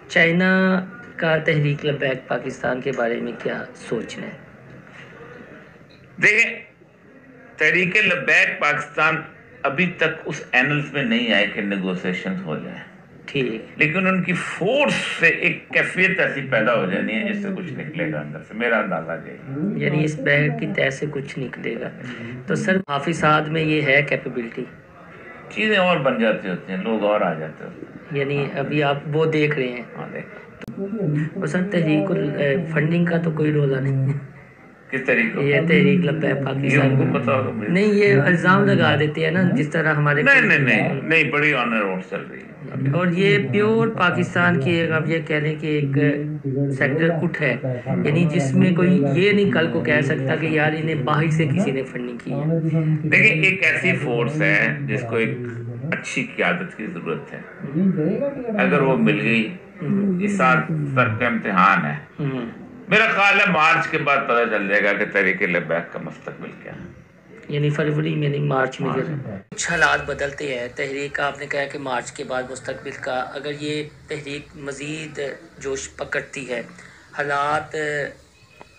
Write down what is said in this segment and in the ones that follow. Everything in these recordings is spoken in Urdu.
چائنا کا تحریک لبیک پاکستان کے بارے میں کیا سوچ رہے ہیں؟ دیکھیں، تحریک لبیک پاکستان ابھی تک اس اینلز میں نہیں آئے کہ نیگوسیشن ہو جائے، ٹھیک، لیکن ان کی فورس سے ایک کیفیت ایسی پیدا ہو جانی ہے جس سے کچھ نکلے گا اندر سے، میرا اندازہ یہی، یعنی اس بیگ کی تہ سے کچھ نکلے گا۔ تو سر حافظ صاحب میں یہ ہے کیپیبلٹی؟ چیزیں اور بن جاتی ہوتی ہیں، لوگ اور آ جاتے ہوتے ہیں۔ یعنی ابھی آپ وہ دیکھ رہے ہیں؟ ہاں دیکھ اور سر تحریک فنڈنگ کا تو کوئی روزہ نہیں ہے؟ کس طریقے یہ تحریک لبیک یہ پاکستان ان کو پتا ہوگا مجھے۔ نہیں، یہ الزام لگا دیتے ہیں نا، جس طرح ہمارے نہیں بڑی آنر روڈ چل رہی ہے، اور یہ پیور پاکستان کی ایک آپ یہ کہہ لیں کہ ایک سیکٹر اٹھ ہے، یعنی جس میں کوئی یہ نہیں کل کو کہہ سکتا کہ یار انہیں باہر سے کسی نے فنڈنگ کی ہے۔ دیکھیں ایک ایسی فورس ہے جس کو ایک اچھی قیادت کی ضرورت ہے، اگر وہ مل گئی، اس سال سر کا امتحان ہے، میرا خیال ہے مارچ کے بعد پتہ چل جائے گا کہ تحریک لبیک کا مستقبل کیا ہے۔ یعنی فروری میں نہیں، مارچ میں کچھ حالات بدلتے ہیں تحریک کا، آپ نے کہا کہ مارچ کے بعد مستقبل کا، اگر یہ تحریک مزید جوش پکڑتی ہے، حالات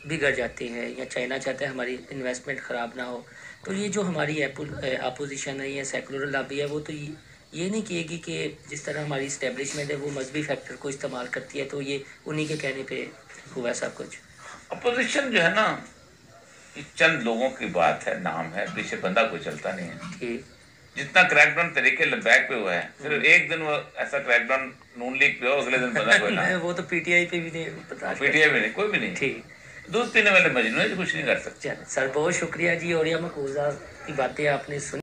بگڑ جاتے ہیں یا چائنا چاہتا ہے ہماری انویسٹمنٹ خراب نہ ہو، تو یہ جو ہماری اپوزیشن ہے یا سیکولر لابی ہے، وہ تو یہ نہیں کہے گی کہ جس طرح ہماری اسٹیبلشمنٹ ہے وہ مذہبی فیکٹر کو استعمال کرتی ہے، تو یہ انہی کے کہنے پہ ہوا سب کچھ؟ اپوزیشن جو ہے نا، یہ چند لوگوں کی بات ہے، نام ہے، پیچھے بندہ کوئی چلتا نہیں ہے۔ ٹھیک، جتنا کریک ڈاؤن تحریک لبیک پہ ہوا ہے، صرف ایک دن وہ ایسا کریک ڈاؤن نون لیگ پہ ہو، اگلے دن بندہ کوئی نہ، وہ تو پی ٹی آئی پہ بھی نہیں بتا، پی ٹی آئی بھی نہیں، کوئی بھی نہیں، ٹھیک، دودھ پینے والے مجنون ہیں جو کچھ نہیں کر سکتے۔ سر بہت شکریہ جی، اور یہ مقبوضہ کی باتیں آپ نے سنی۔